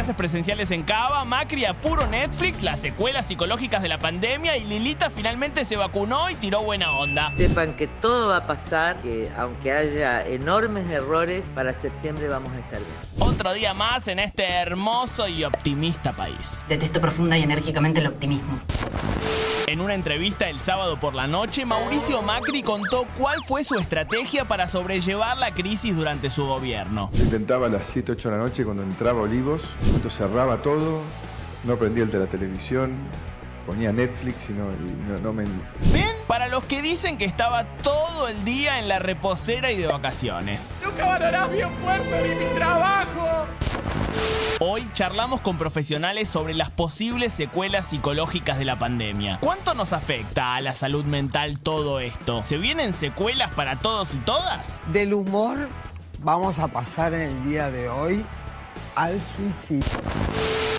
clases presenciales en Cava, Macri a puro Netflix, las secuelas psicológicas de la pandemia y Lilita finalmente se vacunó y tiró buena onda. Sepan que todo va a pasar, que aunque haya enormes errores, para septiembre vamos a estar bien. Otro día más en este hermoso y optimista país. Detesto profunda y enérgicamente el optimismo. En una entrevista el sábado por la noche, Mauricio Macri contó cuál fue su estrategia para sobrellevar la crisis durante su gobierno. Intentaba a las 7, 8 de la noche cuando entraba a Olivos, cuando cerraba todo, no prendía el de la televisión, ponía Netflix y no me... ¿Ven? Para los que dicen que estaba todo el día en la reposera y de vacaciones. Nunca valorás mi esfuerzo ni mi trabajo. Hoy charlamos con profesionales sobre las posibles secuelas psicológicas de la pandemia. ¿Cuánto nos afecta a la salud mental todo esto? ¿Se vienen secuelas para todos y todas? Del humor vamos a pasar en el día de hoy al suicidio.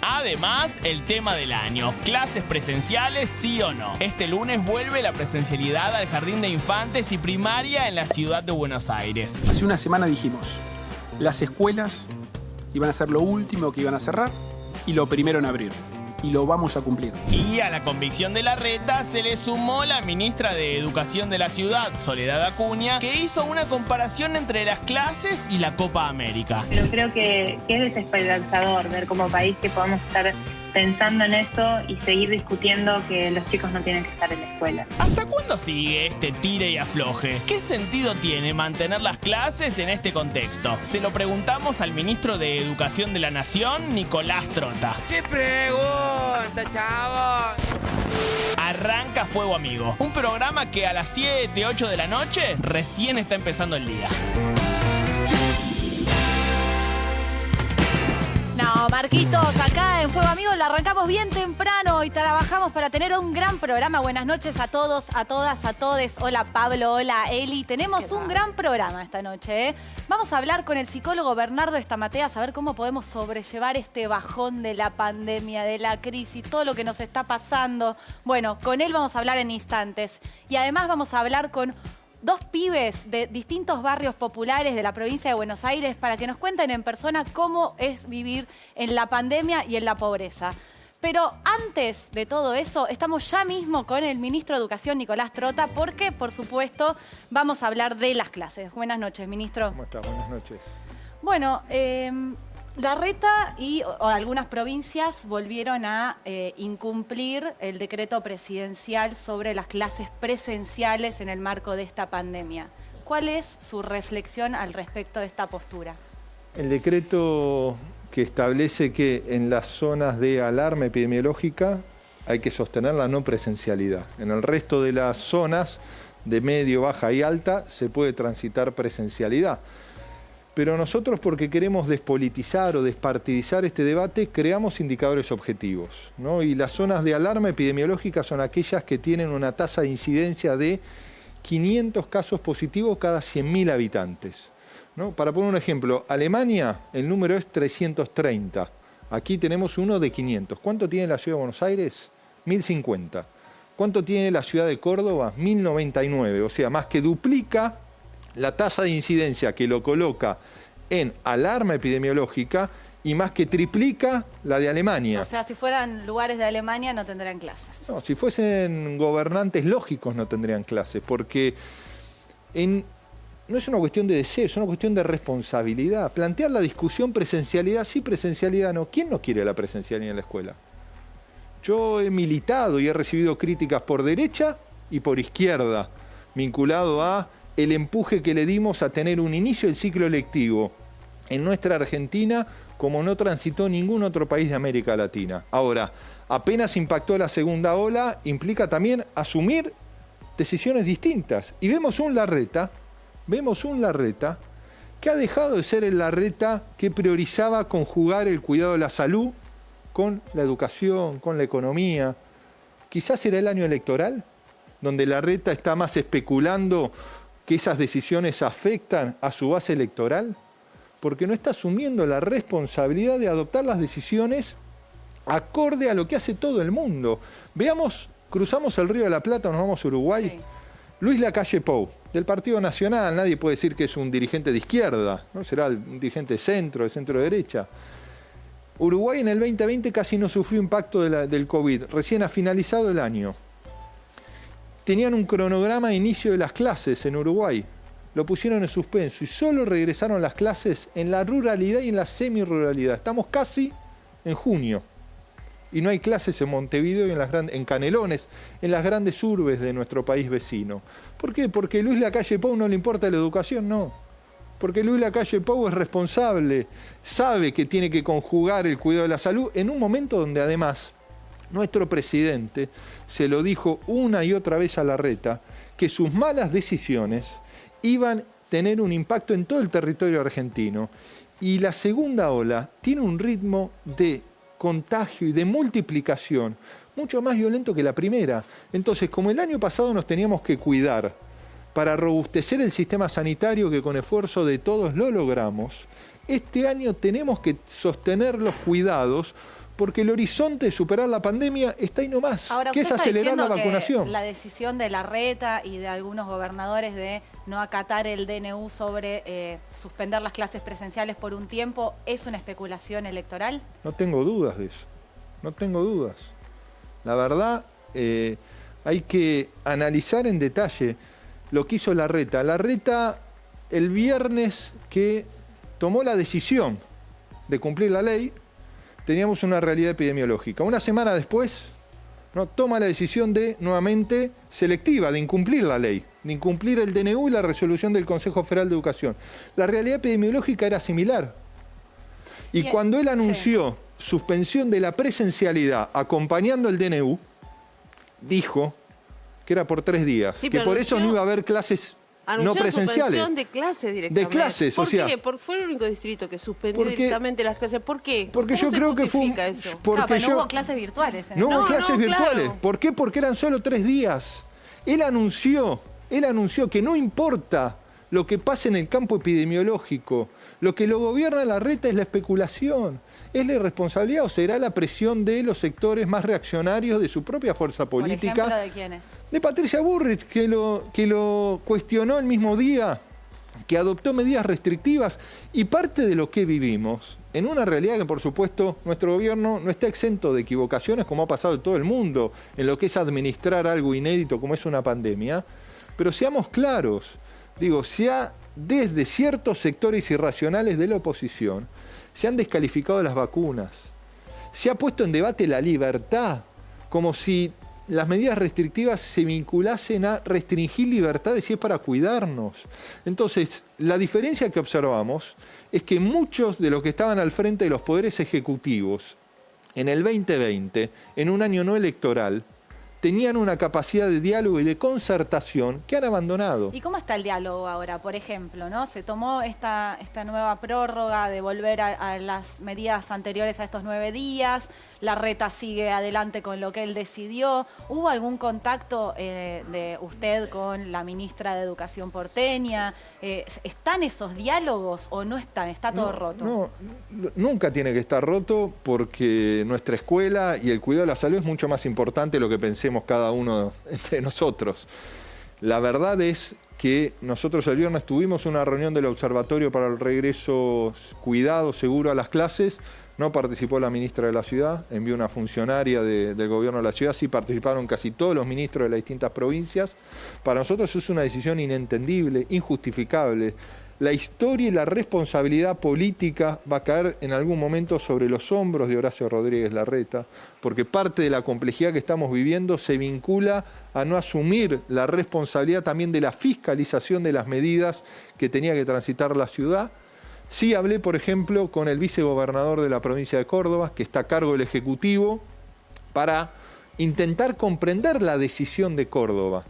Además, el tema del año, clases presenciales, sí o no. Este lunes vuelve la presencialidad al Jardín de Infantes y Primaria en la ciudad de Buenos Aires. Hace una semana dijimos, las escuelas iban a ser lo último que iban a cerrar y lo primero en abrir. Y lo vamos a cumplir. Y a la convicción de Larreta se le sumó la ministra de Educación de la ciudad, Soledad Acuña, que hizo una comparación entre las clases y la Copa América. Pero creo que es desesperanzador ver como país que podamos estar pensando en eso y seguir discutiendo que los chicos no tienen que estar en la escuela. ¿Hasta cuándo sigue este tire y afloje? ¿Qué sentido tiene mantener las clases en este contexto? Se lo preguntamos al ministro de Educación de la Nación, Nicolás Trota. ¡Qué pregunta, chavos! Arranca Fuego Amigo, un programa que a las 7, 8 de la noche recién está empezando el día. No, Marquitos, acá en Fuego Amigo lo arrancamos bien temprano y trabajamos para tener un gran programa. Buenas noches a todos, a todas, a todes. Hola Pablo, hola Eli. Tenemos un gran programa esta noche, ¿eh? Vamos a hablar con el psicólogo Bernardo Estamatea, a saber cómo podemos sobrellevar este bajón de la pandemia, de la crisis, todo lo que nos está pasando. Bueno, con él vamos a hablar en instantes. Y además vamos a hablar con dos pibes de distintos barrios populares de la provincia de Buenos Aires para que nos cuenten en persona cómo es vivir en la pandemia y en la pobreza. Pero antes de todo eso, estamos ya mismo con el ministro de Educación, Nicolás Trota, porque, por supuesto, vamos a hablar de las clases. Buenas noches, ministro. ¿Cómo está? Buenas noches. Bueno, Larreta o algunas provincias volvieron a incumplir el decreto presidencial sobre las clases presenciales en el marco de esta pandemia. ¿Cuál es su reflexión al respecto de esta postura? El decreto que establece que en las zonas de alarma epidemiológica hay que sostener la no presencialidad. En el resto de las zonas de medio, baja y alta se puede transitar presencialidad. Pero nosotros, porque queremos despolitizar o despartidizar este debate, creamos indicadores objetivos, ¿no? Y las zonas de alarma epidemiológica son aquellas que tienen una tasa de incidencia de 500 casos positivos cada 100.000 habitantes, ¿no? Para poner un ejemplo, Alemania, el número es 330. Aquí tenemos uno de 500. ¿Cuánto tiene la ciudad de Buenos Aires? 1.050. ¿Cuánto tiene la ciudad de Córdoba? 1.099. O sea, más que duplica la tasa de incidencia que lo coloca en alarma epidemiológica y más que triplica la de Alemania. O sea, si fueran lugares de Alemania no tendrían clases. No, si fuesen gobernantes lógicos no tendrían clases, porque no es una cuestión de deseo, es una cuestión de responsabilidad. Plantear la discusión presencialidad sí, presencialidad no. ¿Quién no quiere la presencialidad en la escuela? Yo he militado y he recibido críticas por derecha y por izquierda, vinculado a el empuje que le dimos a tener un inicio del ciclo lectivo en nuestra Argentina como no transitó ningún otro país de América Latina. Ahora, apenas impactó la segunda ola, implica también asumir decisiones distintas. Y vemos un Larreta que ha dejado de ser el Larreta que priorizaba conjugar el cuidado de la salud con la educación, con la economía. Quizás será el año electoral, donde Larreta está más especulando que esas decisiones afectan a su base electoral, porque no está asumiendo la responsabilidad de adoptar las decisiones acorde a lo que hace todo el mundo. Veamos, cruzamos el Río de la Plata, nos vamos a Uruguay. Sí. Luis Lacalle Pou, del Partido Nacional, nadie puede decir que es un dirigente de izquierda, ¿no? Será un dirigente de centro derecha. Uruguay en el 2020 casi no sufrió impacto del COVID, recién ha finalizado el año. Tenían un cronograma de inicio de las clases en Uruguay, lo pusieron en suspenso y solo regresaron las clases en la ruralidad y en la semiruralidad. Estamos casi en junio y no hay clases en Montevideo y en Canelones, en las grandes urbes de nuestro país vecino. ¿Por qué? ¿Porque Luis Lacalle Pou no le importa la educación? No. Porque Luis Lacalle Pou es responsable, sabe que tiene que conjugar el cuidado de la salud en un momento donde además nuestro presidente se lo dijo una y otra vez a Larreta, que sus malas decisiones iban a tener un impacto en todo el territorio argentino. Y la segunda ola tiene un ritmo de contagio y de multiplicación mucho más violento que la primera. Entonces, como el año pasado nos teníamos que cuidar para robustecer el sistema sanitario, que con esfuerzo de todos lo logramos, este año tenemos que sostener los cuidados porque el horizonte de superar la pandemia está ahí nomás, Ahora, que es acelerar la vacunación. La decisión de Larreta y de algunos gobernadores de no acatar el DNU sobre suspender las clases presenciales por un tiempo, ¿es una especulación electoral? No tengo dudas de eso, no tengo dudas. La verdad, hay que analizar en detalle lo que hizo Larreta. Larreta, el viernes que tomó la decisión de cumplir la ley, teníamos una realidad epidemiológica. Una semana después, ¿no?, toma la decisión de, nuevamente, selectiva, de incumplir la ley, de incumplir el DNU y la resolución del Consejo Federal de Educación. La realidad epidemiológica era similar. Y Bien, cuando él anunció suspensión de la presencialidad acompañando el DNU, dijo que era por 3 días, que por eso no iba a haber clases no presenciales. Suspensión de clases directamente. De clases, ¿Por o sea. qué? Porque fue el único distrito que suspendió directamente las clases. ¿Por qué? Porque yo creo que fue eso? porque no hubo clases virtuales. No hubo clases virtuales. Claro. ¿Por qué? Porque eran solo 3 días. Él anunció que no importa lo que pase en el campo epidemiológico, lo que lo gobierna Larreta es la especulación, es la irresponsabilidad o será la presión de los sectores más reaccionarios de su propia fuerza política. ¿Por ejemplo, de quiénes? De Patricia Bullrich, que lo cuestionó el mismo día, que adoptó medidas restrictivas y parte de lo que vivimos, en una realidad que por supuesto nuestro gobierno no está exento de equivocaciones como ha pasado en todo el mundo, en lo que es administrar algo inédito como es una pandemia, pero seamos claros, digo, desde ciertos sectores irracionales de la oposición se han descalificado las vacunas, se ha puesto en debate la libertad, como si las medidas restrictivas se vinculasen a restringir libertades y es para cuidarnos. Entonces, la diferencia que observamos es que muchos de los que estaban al frente de los poderes ejecutivos en el 2020, en un año no electoral, tenían una capacidad de diálogo y de concertación que han abandonado. ¿Y cómo está el diálogo ahora, por ejemplo? ¿No? Se tomó esta nueva prórroga de volver a las medidas anteriores a estos 9 días. Larreta sigue adelante con lo que él decidió. ¿Hubo algún contacto de usted con la ministra de Educación porteña? ¿Están esos diálogos o no están? ¿Está todo roto? No, nunca tiene que estar roto porque nuestra escuela y el cuidado de la salud es mucho más importante de lo que pensemos cada uno entre nosotros. La verdad es que nosotros el viernes tuvimos una reunión del Observatorio para el Regreso Cuidado, Seguro a las Clases. No participó la ministra de la ciudad, envió una funcionaria del gobierno de la ciudad, sí participaron casi todos los ministros de las distintas provincias. Para nosotros es una decisión inentendible, injustificable. La historia y la responsabilidad política va a caer en algún momento sobre los hombros de Horacio Rodríguez Larreta, porque parte de la complejidad que estamos viviendo se vincula a no asumir la responsabilidad también de la fiscalización de las medidas que tenía que transitar la ciudad. Sí hablé, por ejemplo, con el vicegobernador de la provincia de Córdoba, que está a cargo del Ejecutivo, para intentar comprender la decisión de Córdoba.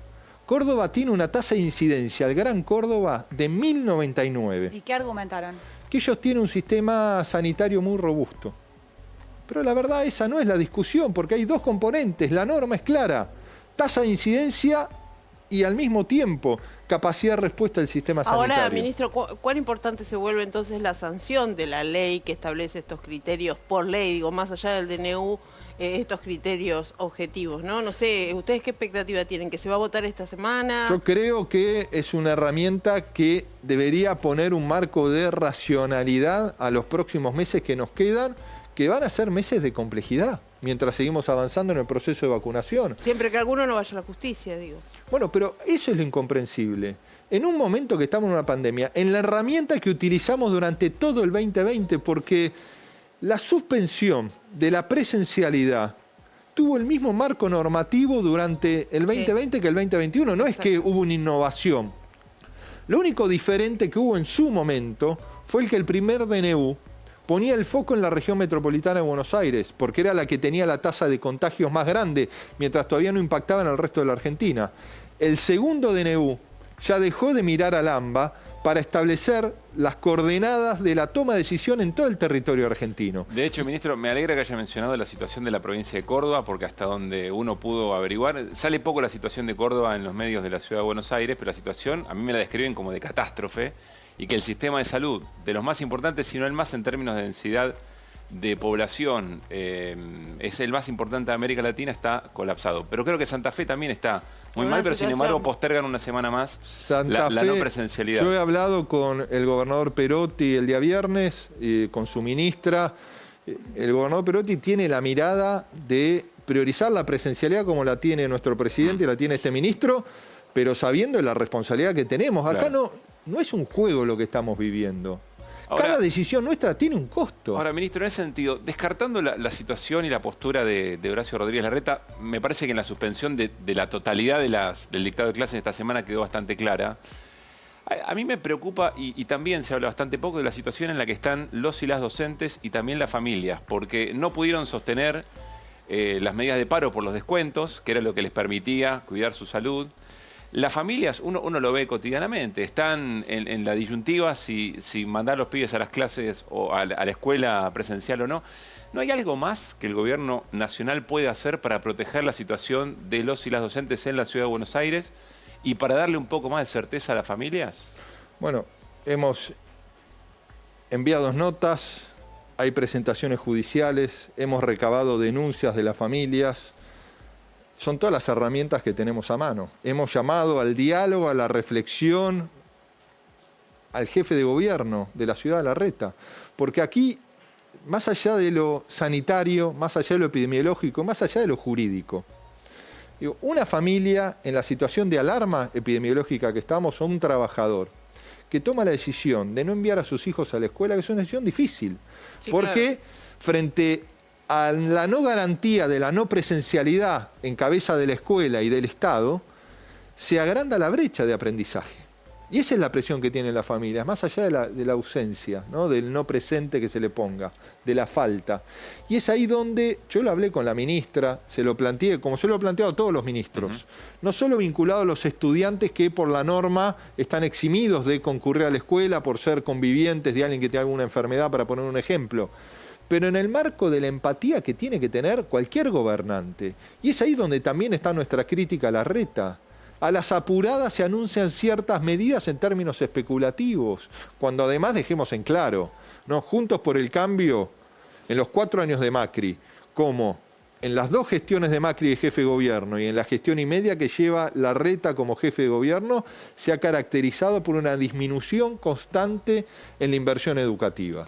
Córdoba tiene una tasa de incidencia, el Gran Córdoba, de 1099. ¿Y qué argumentaron? Que ellos tienen un sistema sanitario muy robusto. Pero la verdad esa no es la discusión, porque hay 2 componentes. La norma es clara, tasa de incidencia y al mismo tiempo capacidad de respuesta del sistema sanitario. Ahora, ministro, ¿cuán importante se vuelve entonces la sanción de la ley que establece estos criterios por ley, digo, más allá del DNU, estos criterios objetivos, ¿no? No sé, ¿ustedes qué expectativa tienen? ¿Que se va a votar esta semana? Yo creo que es una herramienta que debería poner un marco de racionalidad a los próximos meses que nos quedan, que van a ser meses de complejidad mientras seguimos avanzando en el proceso de vacunación. Siempre que alguno no vaya a la justicia, digo. Bueno, pero eso es lo incomprensible. En un momento que estamos en una pandemia, en la herramienta que utilizamos durante todo el 2020, porque la suspensión de la presencialidad tuvo el mismo marco normativo durante el 2020 que el 2021. No es que hubo una innovación. Lo único diferente que hubo en su momento fue el que el primer DNU ponía el foco en la región metropolitana de Buenos Aires, porque era la que tenía la tasa de contagios más grande, mientras todavía no impactaba en el resto de la Argentina. El segundo DNU ya dejó de mirar al AMBA para establecer las coordenadas de la toma de decisión en todo el territorio argentino. De hecho, ministro, me alegra que haya mencionado la situación de la provincia de Córdoba, porque hasta donde uno pudo averiguar, sale poco la situación de Córdoba en los medios de la ciudad de Buenos Aires, pero la situación a mí me la describen como de catástrofe, y que el sistema de salud, de los más importantes, si no el más en términos de densidad de población, es el más importante de América Latina, está colapsado. Pero creo que Santa Fe también está muy mal, pero sin embargo postergan una semana más la no presencialidad. Yo he hablado con el gobernador Perotti el día viernes, con su ministra. El gobernador Perotti tiene la mirada de priorizar la presencialidad como la tiene nuestro presidente y la tiene este ministro, pero sabiendo la responsabilidad que tenemos. Acá no es un juego lo que estamos viviendo. Ahora, cada decisión nuestra tiene un costo. Ahora, ministro, en ese sentido, descartando la situación y la postura de Horacio Rodríguez Larreta, me parece que en la suspensión de la totalidad del dictado de clases esta semana quedó bastante clara. A mí me preocupa, y también se habla bastante poco, de la situación en la que están los y las docentes y también las familias, porque no pudieron sostener las medidas de paro por los descuentos, que era lo que les permitía cuidar su salud. Las familias, uno lo ve cotidianamente, están en la disyuntiva si mandar a los pibes a las clases o a la escuela presencial o no. ¿No hay algo más que el gobierno nacional puede hacer para proteger la situación de los y las docentes en la ciudad de Buenos Aires y para darle un poco más de certeza a las familias? Bueno, hemos enviado notas, hay presentaciones judiciales, hemos recabado denuncias de las familias. Son todas las herramientas que tenemos a mano. Hemos llamado al diálogo, a la reflexión, al jefe de gobierno de la ciudad de Larreta. Porque aquí, más allá de lo sanitario, más allá de lo epidemiológico, más allá de lo jurídico, digo, una familia en la situación de alarma epidemiológica que estamos, o un trabajador que toma la decisión de no enviar a sus hijos a la escuela, que es una decisión difícil. Sí, porque frente a la no garantía de la no presencialidad en cabeza de la escuela y del Estado, se agranda la brecha de aprendizaje. Y esa es la presión que tienen las familias, más allá de la ausencia, ¿no? Del no presente que se le ponga, de la falta. Y es ahí donde yo lo hablé con la ministra, se lo planteé, como se lo he planteado a todos los ministros, no solo vinculado a los estudiantes que por la norma están eximidos de concurrir a la escuela por ser convivientes de alguien que tiene alguna enfermedad, para poner un ejemplo, pero en el marco de la empatía que tiene que tener cualquier gobernante. Y es ahí donde también está nuestra crítica a Larreta. A las apuradas se anuncian ciertas medidas en términos especulativos, cuando además dejemos en claro, ¿no? Juntos por el Cambio, en los 4 años de Macri, como en las 2 gestiones de Macri de jefe de gobierno y en la gestión y media que lleva Larreta como jefe de gobierno, se ha caracterizado por una disminución constante en la inversión educativa.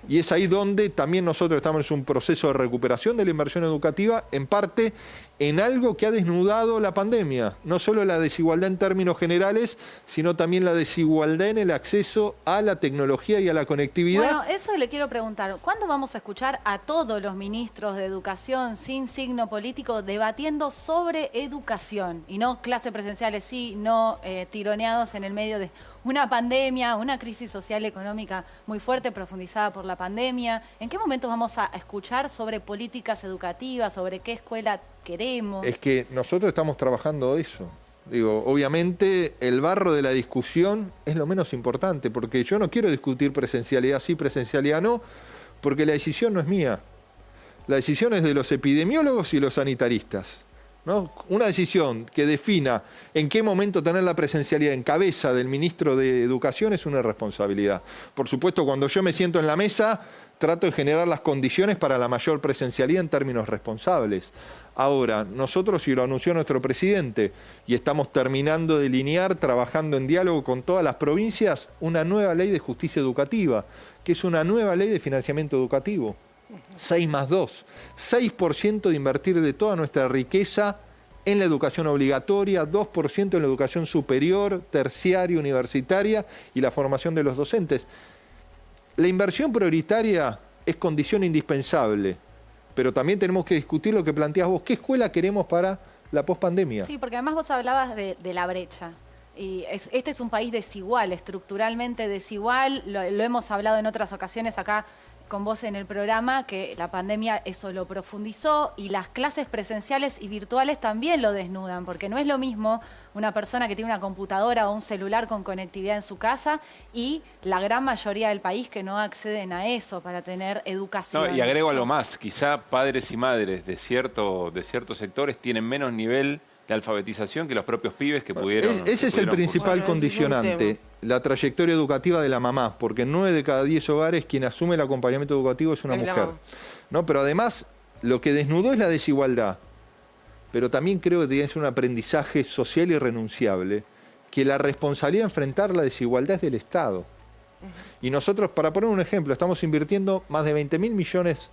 Y es ahí donde también nosotros estamos en un proceso de recuperación de la inversión educativa, en parte en algo que ha desnudado la pandemia. No solo la desigualdad en términos generales, sino también la desigualdad en el acceso a la tecnología y a la conectividad. Bueno, eso le quiero preguntar. ¿Cuándo vamos a escuchar a todos los ministros de educación sin signo político debatiendo sobre educación? Y no clases presenciales, sí, no tironeados en el medio de una pandemia, una crisis social y económica muy fuerte, profundizada por la pandemia. ¿En qué momento vamos a escuchar sobre políticas educativas, sobre qué escuela queremos? Es que nosotros estamos trabajando eso. Digo, obviamente el barro de la discusión es lo menos importante, porque yo no quiero discutir presencialidad sí, presencialidad no, porque la decisión no es mía. La decisión es de los epidemiólogos y los sanitaristas, ¿no? Una decisión que defina en qué momento tener la presencialidad en cabeza del ministro de Educación es una responsabilidad. Por supuesto, cuando yo me siento en la mesa, trato de generar las condiciones para la mayor presencialidad en términos responsables. Ahora, nosotros, y lo anunció nuestro presidente, y estamos terminando de delinear, trabajando en diálogo con todas las provincias, una nueva ley de justicia educativa, que es una nueva ley de financiamiento educativo. 6 más 2. 6% de invertir de toda nuestra riqueza en la educación obligatoria, 2% en la educación superior, terciaria, universitaria y la formación de los docentes. La inversión prioritaria es condición indispensable, pero también tenemos que discutir lo que planteás vos. ¿Qué escuela queremos para la pospandemia? Sí, porque además vos hablabas de la brecha. Y este es un país desigual, estructuralmente desigual. Lo hemos hablado en otras ocasiones acá con vos en el programa, que la pandemia eso lo profundizó y las clases presenciales y virtuales también lo desnudan, porque no es lo mismo una persona que tiene una computadora o un celular con conectividad en su casa y la gran mayoría del país que no acceden a eso para tener educación. No, y agrego algo más, quizá padres y madres de ciertos sectores tienen menos nivel de alfabetización que los propios pibes que pudieron. Ese es el principal condicionante, la trayectoria educativa de la mamá, porque en 9 de cada 10 hogares quien asume el acompañamiento educativo es una mujer. ¿No? Pero además, lo que desnudó es la desigualdad, pero también creo que tiene que ser un aprendizaje social irrenunciable, que la responsabilidad de enfrentar la desigualdad es del Estado. Y nosotros, para poner un ejemplo, estamos invirtiendo más de 20.000 millones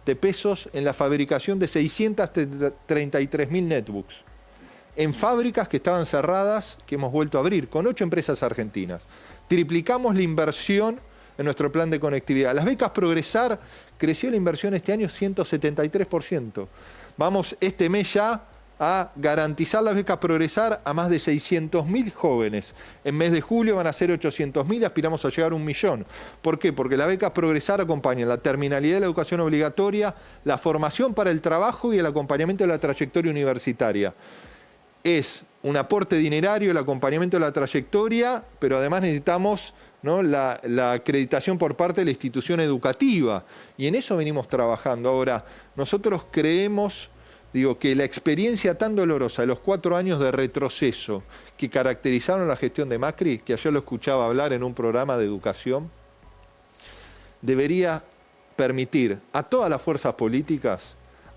de pesos en la fabricación de 633.000 netbooks. En fábricas que estaban cerradas, que hemos vuelto a abrir, con 8 empresas argentinas. Triplicamos la inversión en nuestro plan de conectividad. Las becas Progresar, creció la inversión este año 173%. Vamos este mes ya a garantizar las becas Progresar a más de 600.000 jóvenes. En mes de julio van a ser 800.000 y aspiramos a llegar a 1 millón. ¿Por qué? Porque las becas Progresar acompañan la terminalidad de la educación obligatoria, la formación para el trabajo y el acompañamiento de la trayectoria universitaria. Es un aporte dinerario, el acompañamiento de la trayectoria, pero además necesitamos, ¿no?, la acreditación por parte de la institución educativa. Y en eso venimos trabajando. Ahora, nosotros creemos, que la experiencia tan dolorosa de los 4 años de retroceso que caracterizaron la gestión de Macri, que ayer lo escuchaba hablar en un programa de educación, debería permitir a todas las fuerzas políticas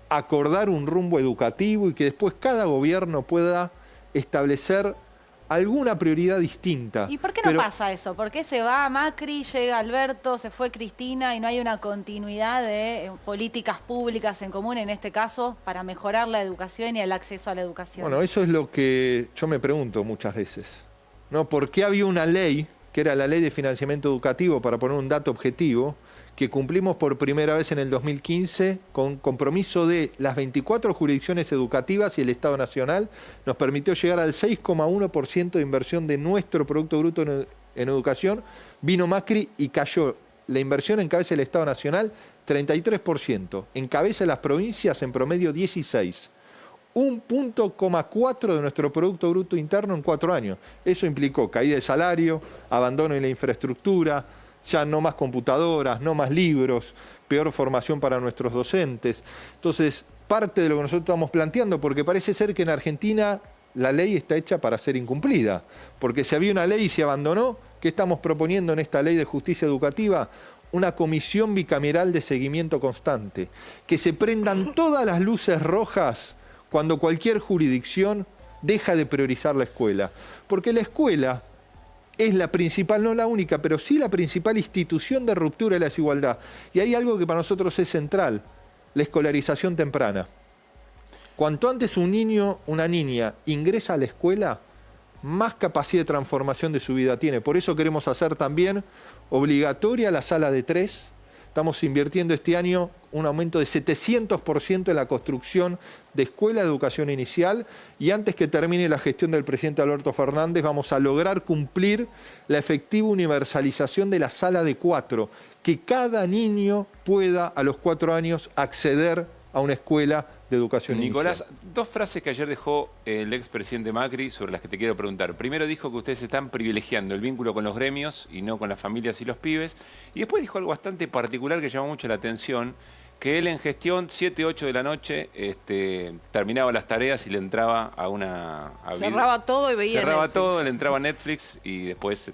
acordar un rumbo educativo y que después cada gobierno pueda establecer alguna prioridad distinta. ¿Y por qué no pasa eso? ¿Por qué se va Macri, llega Alberto, se fue Cristina y no hay una continuidad de políticas públicas en común, en este caso, para mejorar la educación y el acceso a la educación? Bueno, eso es lo que yo me pregunto muchas veces, ¿no? ¿Por qué había una ley, que era la Ley de Financiamiento Educativo, para poner un dato objetivo, que cumplimos por primera vez en el 2015 con compromiso de las 24 jurisdicciones educativas y el Estado Nacional, nos permitió llegar al 6,1% de inversión de nuestro Producto Bruto en educación? Vino Macri y cayó la inversión en cabeza del Estado Nacional 33%, en cabeza de las provincias en promedio 16%. 1,4% de nuestro Producto Bruto Interno en 4 años. Eso implicó caída de salario, abandono en la infraestructura, ya no más computadoras, no más libros, peor formación para nuestros docentes. Entonces, parte de lo que nosotros estamos planteando, porque parece ser que en Argentina la ley está hecha para ser incumplida, porque si había una ley y se abandonó, ¿qué estamos proponiendo en esta ley de justicia educativa? Una comisión bicameral de seguimiento constante, que se prendan todas las luces rojas cuando cualquier jurisdicción deja de priorizar la escuela, porque la escuela es la principal, no la única, pero sí la principal institución de ruptura de la desigualdad. Y hay algo que para nosotros es central, la escolarización temprana. Cuanto antes un niño, una niña ingresa a la escuela, más capacidad de transformación de su vida tiene. Por eso queremos hacer también obligatoria la sala de 3. Estamos invirtiendo este año un aumento de 700% en la construcción de escuela de educación inicial, y antes que termine la gestión del presidente Alberto Fernández vamos a lograr cumplir la efectiva universalización de la sala de 4, que cada niño pueda a los 4 años acceder a una escuela de educación Nicolás, inicial. 2 frases que ayer dejó el expresidente Macri sobre las que te quiero preguntar. Primero dijo que ustedes están privilegiando el vínculo con los gremios y no con las familias y los pibes. Y después dijo algo bastante particular que llamó mucho la atención, que él en gestión, 7, 8 de la noche, terminaba las tareas y le entraba a una... Cerraba todo y veía Cerraba Netflix. todo, le entraba a Netflix y después,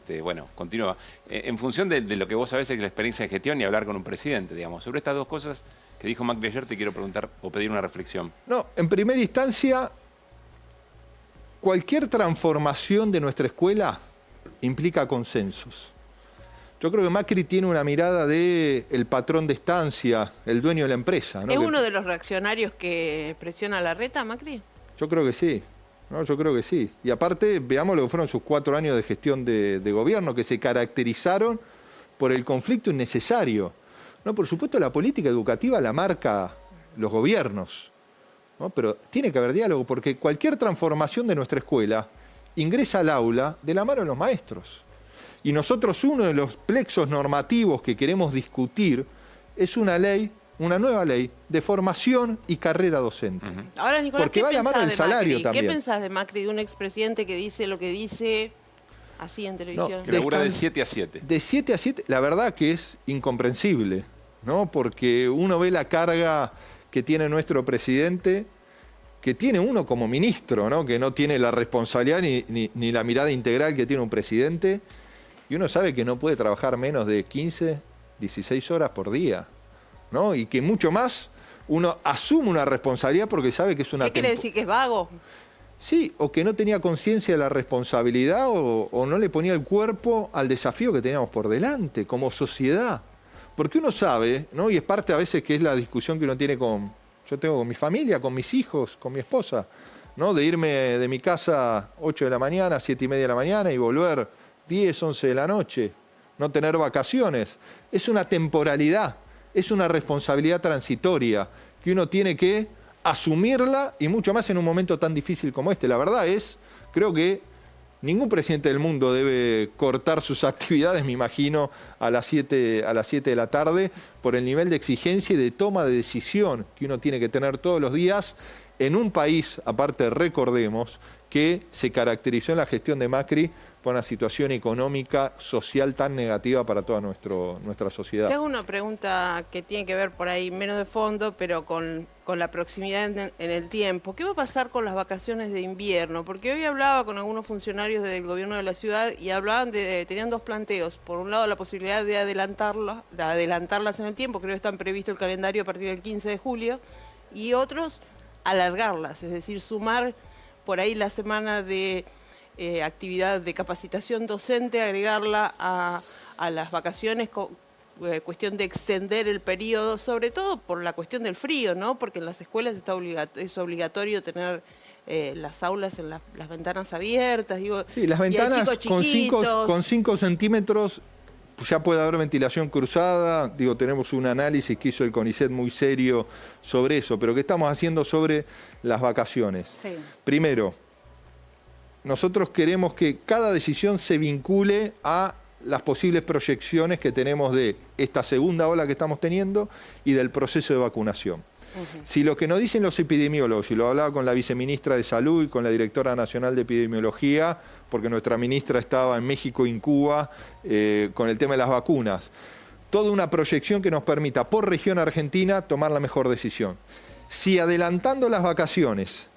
continuaba. En función de lo que vos sabés es la experiencia de gestión y hablar con un presidente, digamos. Sobre estas 2 cosas que dijo Macri ayer te quiero preguntar o pedir una reflexión. No, en primera instancia, cualquier transformación de nuestra escuela implica consensos. Yo creo que Macri tiene una mirada de el patrón de estancia, el dueño de la empresa, ¿no? ¿Es uno de los reaccionarios que presiona a Larreta, Macri? Yo creo que sí, ¿no? Yo creo que sí. Y aparte, veamos lo que fueron sus 4 años de gestión de gobierno, que se caracterizaron por el conflicto innecesario. No, por supuesto, la política educativa la marca los gobiernos, ¿no? Pero tiene que haber diálogo, porque cualquier transformación de nuestra escuela ingresa al aula de la mano de los maestros. Y nosotros uno de los plexos normativos que queremos discutir es una ley, una nueva ley de formación y carrera docente. Ahora, Nicolás, porque va a llamar al salario Macri? también. ¿Qué pensás de Macri, de un expresidente que dice lo que dice así en televisión? Que labura de 7 a 7. De 7 a 7, la verdad que es incomprensible, ¿no? Porque uno ve la carga que tiene nuestro presidente, que tiene uno como ministro, ¿no? Que no tiene la responsabilidad ni la mirada integral que tiene un presidente. Y uno sabe que no puede trabajar menos de 15, 16 horas por día, ¿no? Y que mucho más uno asume una responsabilidad porque sabe que es una... ¿Qué quiere decir? ¿Que es vago? Sí, o que no tenía conciencia de la responsabilidad o no le ponía el cuerpo al desafío que teníamos por delante como sociedad. Porque uno sabe, ¿no? Y es parte a veces que es la discusión que uno tiene yo tengo con mi familia, con mis hijos, con mi esposa, ¿no? De irme de mi casa 8 de la mañana, 7:30 de la mañana y volver 10, 11 de la noche, no tener vacaciones. Es una temporalidad, es una responsabilidad transitoria que uno tiene que asumirla y mucho más en un momento tan difícil como este. La verdad es, creo que ningún presidente del mundo debe cortar sus actividades, me imagino, a las 7 de la tarde por el nivel de exigencia y de toma de decisión que uno tiene que tener todos los días en un país, aparte recordemos, que se caracterizó en la gestión de Macri por una situación económica, social tan negativa para toda nuestra sociedad. Te hago una pregunta que tiene que ver por ahí menos de fondo, pero con la proximidad en el tiempo. ¿Qué va a pasar con las vacaciones de invierno? Porque hoy hablaba con algunos funcionarios del gobierno de la ciudad y tenían 2 planteos. Por un lado, la posibilidad de adelantarlas en el tiempo, creo que están previsto el calendario a partir del 15 de julio, y otros, alargarlas, es decir, sumar por ahí la semana de actividad de capacitación docente, agregarla a las vacaciones, cuestión de extender el periodo, sobre todo por la cuestión del frío, ¿no? Porque en las escuelas es obligatorio tener las aulas en las ventanas abiertas. Digo, sí, las ventanas con 5 centímetros ya puede haber ventilación cruzada. Digo, tenemos un análisis que hizo el CONICET muy serio sobre eso, pero ¿qué estamos haciendo sobre las vacaciones? Sí. Primero, nosotros queremos que cada decisión se vincule a las posibles proyecciones que tenemos de esta segunda ola que estamos teniendo y del proceso de vacunación. Si lo que nos dicen los epidemiólogos, y lo hablaba con la viceministra de Salud y con la directora nacional de epidemiología, porque nuestra ministra estaba en México y en Cuba con el tema de las vacunas, toda una proyección que nos permita por región argentina tomar la mejor decisión. Si adelantando las vacaciones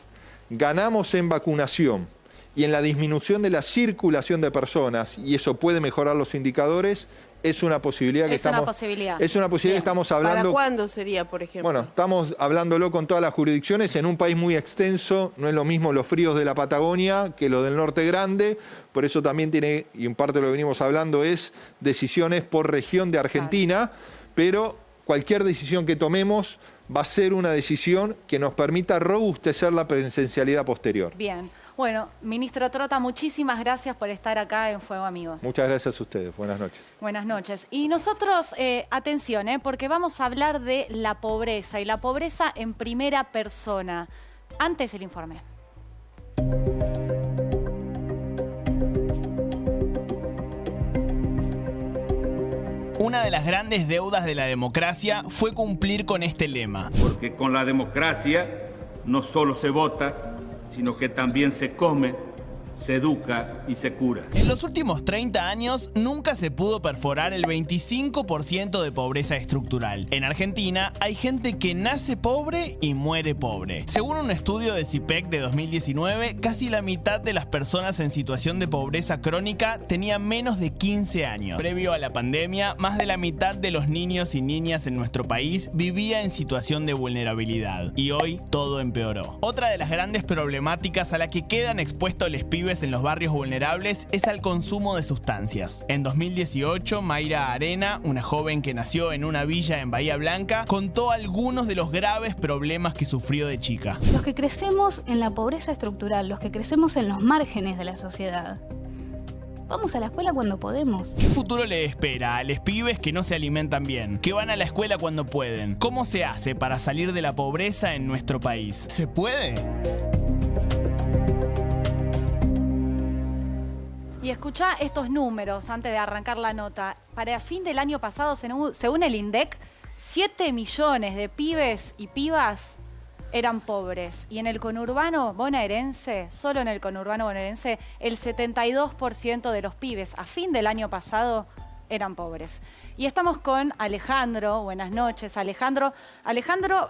ganamos en vacunación y en la disminución de la circulación de personas, y eso puede mejorar los indicadores, es una posibilidad que estamos... Es una posibilidad que estamos hablando... ¿Para cuándo sería, por ejemplo? Bueno, estamos hablándolo con todas las jurisdicciones, en un país muy extenso, no es lo mismo los fríos de la Patagonia que los del Norte Grande, por eso también tiene, y en parte lo que venimos hablando, es decisiones por región de Argentina, pero cualquier decisión que tomemos va a ser una decisión que nos permita robustecer la presencialidad posterior. Bien. Bueno, ministro Trota, muchísimas gracias por estar acá en Fuego Amigo. Muchas gracias a ustedes. Buenas noches. Buenas noches. Y nosotros, atención, porque vamos a hablar de la pobreza y la pobreza en primera persona. Antes el informe. Una de las grandes deudas de la democracia fue cumplir con este lema. Porque con la democracia no solo se vota, sino que también se come, se educa y se cura. En los últimos 30 años nunca se pudo perforar el 25% de pobreza estructural. En Argentina hay gente que nace pobre y muere pobre. Según un estudio de CIPEC de 2019, casi la mitad de las personas en situación de pobreza crónica tenía menos de 15 años. Previo a la pandemia, más de la mitad de los niños y niñas en nuestro país vivía en situación de vulnerabilidad. Y hoy todo empeoró. Otra de las grandes problemáticas a la que quedan expuestos los pibes pibes en los barrios vulnerables es al consumo de sustancias. En 2018, Mayra Arena, una joven que nació en una villa en Bahía Blanca, contó algunos de los graves problemas que sufrió de chica. Los que crecemos en la pobreza estructural, los que crecemos en los márgenes de la sociedad, vamos a la escuela cuando podemos. ¿Qué futuro le espera a los pibes que no se alimentan bien, que van a la escuela cuando pueden? ¿Cómo se hace para salir de la pobreza en nuestro país? ¿Se puede? Y escuchá estos números antes de arrancar la nota. Para fin del año pasado, según el INDEC, 7 millones de pibes y pibas eran pobres. Y en el conurbano bonaerense, solo en el conurbano bonaerense, el 72% de los pibes a fin del año pasado eran pobres. Y estamos con Alejandro. Buenas noches, Alejandro. Alejandro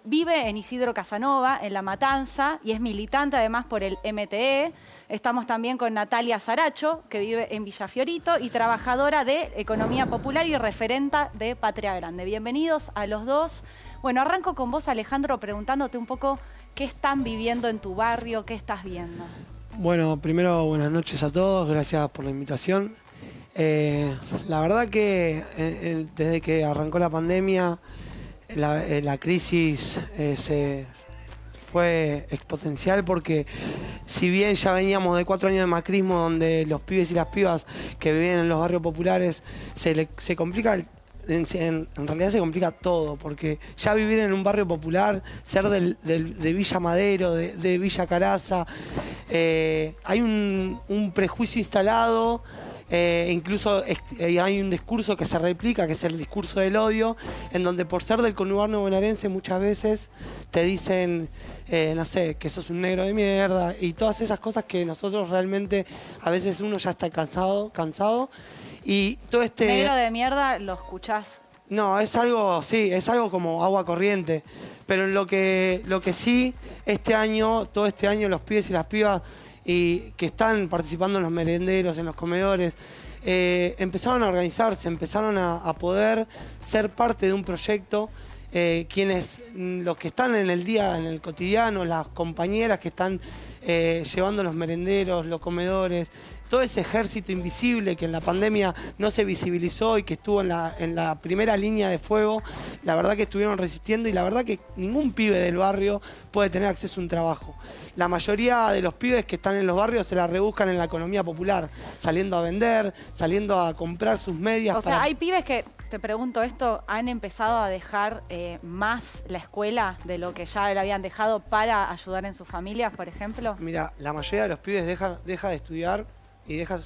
vive en Isidro Casanova, en La Matanza, y es militante además por el MTE. Estamos también con Natalia Saracho, que vive en Villafiorito y trabajadora de Economía Popular y referenta de Patria Grande. Bienvenidos a los dos. Bueno, arranco con vos, Alejandro, preguntándote un poco qué están viviendo en tu barrio, qué estás viendo. Bueno, primero buenas noches a todos, gracias por la invitación. La verdad que desde que arrancó la pandemia, la crisis fue exponencial porque si bien ya veníamos de 4 años de macrismo donde los pibes y las pibas que vivían en los barrios populares se complica en realidad se complica todo, porque ya vivir en un barrio popular, ser de Villa Madero, de Villa Caraza, hay un prejuicio instalado, incluso hay un discurso que se replica, que es el discurso del odio, en donde por ser del conurbano bonaerense muchas veces te dicen, no sé, que sos un negro de mierda, y todas esas cosas que nosotros realmente, a veces uno ya está cansado. Y todo este... Negro de mierda, ¿lo escuchás? No, es algo, sí, es algo como agua corriente. Pero lo que sí, todo este año, los pibes y las pibas que están participando en los merenderos, en los comedores, empezaron a organizarse, empezaron a poder ser parte de un proyecto. Los que están en el día, en el cotidiano, las compañeras que están llevando los merenderos, los comedores, todo ese ejército invisible que en la pandemia no se visibilizó y que estuvo en la primera línea de fuego, la verdad que estuvieron resistiendo y la verdad que ningún pibe del barrio puede tener acceso a un trabajo. La mayoría de los pibes que están en los barrios se la rebuscan en la economía popular, saliendo a vender, saliendo a comprar sus medias. O sea, hay pibes que, te pregunto esto, han empezado a dejar más la escuela de lo que ya le habían dejado para ayudar en sus familias, por ejemplo. Mira, la mayoría de los pibes deja de estudiar y deja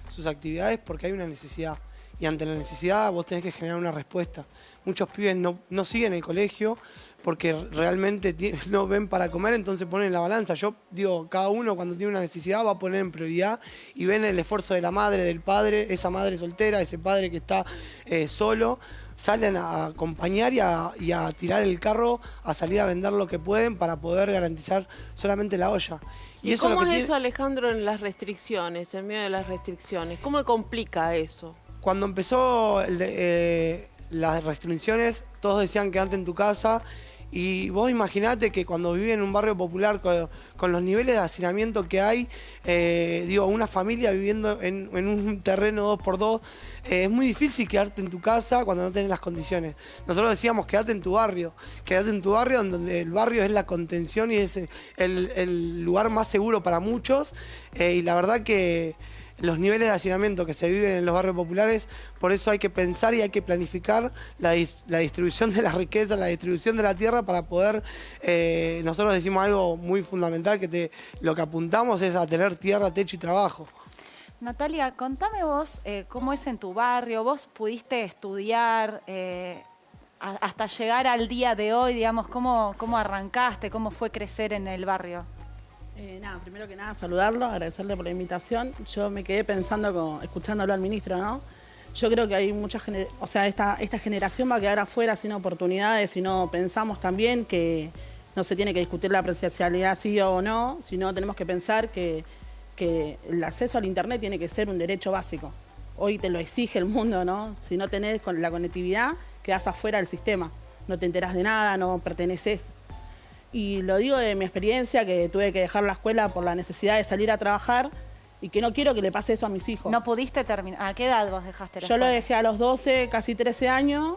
sus actividades porque hay una necesidad. Y ante la necesidad vos tenés que generar una respuesta. Muchos pibes no siguen el colegio porque realmente no ven para comer, entonces ponen la balanza. Yo digo, cada uno cuando tiene una necesidad va a poner en prioridad y ven el esfuerzo de la madre, del padre, esa madre soltera, ese padre que está solo. Salen a acompañar y a tirar el carro, a salir a vender lo que pueden para poder garantizar solamente la olla. ¿Y eso cómo es eso, Alejandro, en las restricciones, en medio de las restricciones? ¿Cómo complica eso? Cuando empezó las restricciones, todos decían quédate en tu casa. Y vos imaginate que cuando vivís en un barrio popular con los niveles de hacinamiento que hay, una familia viviendo en un terreno 2x2, es muy difícil quedarte en tu casa cuando no tenés las condiciones. Nosotros decíamos quédate en tu barrio donde el barrio es la contención y es el lugar más seguro para muchos. Y la verdad que los niveles de hacinamiento que se viven en los barrios populares, por eso hay que pensar y hay que planificar la distribución de la riqueza, la distribución de la tierra para poder, nosotros decimos algo muy fundamental, lo que apuntamos es a tener tierra, techo y trabajo. Natalia, contame vos cómo es en tu barrio, vos pudiste estudiar hasta llegar al día de hoy, digamos, cómo arrancaste, cómo fue crecer en el barrio. Primero que nada saludarlo, agradecerle por la invitación. Yo me quedé pensando, escuchándolo al ministro, ¿no? Yo creo que hay muchas esta generación va a quedar afuera sin oportunidades si no pensamos también que no se tiene que discutir la presencialidad sí o no, sino tenemos que pensar que el acceso al internet tiene que ser un derecho básico. Hoy te lo exige el mundo, ¿no? Si no tenés la conectividad, quedás afuera del sistema. No te enterás de nada, no perteneces. Y lo digo de mi experiencia, que tuve que dejar la escuela por la necesidad de salir a trabajar y que no quiero que le pase eso a mis hijos. ¿No pudiste terminar? ¿A qué edad vos dejaste la Yo escuela? lo dejé a los 12, casi 13 años,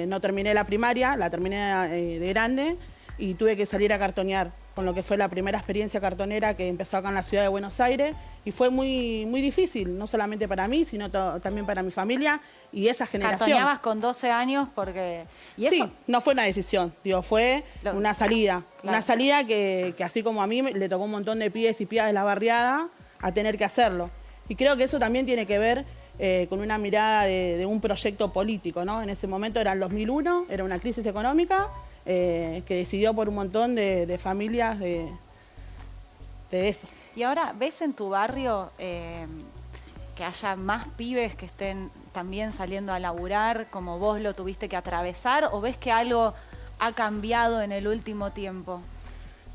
no terminé la primaria, la terminé de grande y tuve que salir a cartonear, con lo que fue la primera experiencia cartonera que empezó acá en la ciudad de Buenos Aires y fue muy, muy difícil, no solamente para mí, sino también para mi familia y esa generación. Cartoneabas con 12 años porque... ¿Y eso? Sí, no fue una decisión, digo, fue una salida. Claro. Una salida que así como a mí le tocó un montón de pibes y pibas de la barriada a tener que hacerlo. Y creo que eso también tiene que ver con una mirada de un proyecto político, ¿no? En ese momento era el 2001, era una crisis económica que decidió por un montón de familias de eso. Y ahora, ¿ves en tu barrio que haya más pibes que estén también saliendo a laburar como vos lo tuviste que atravesar? ¿O ves que algo ha cambiado en el último tiempo?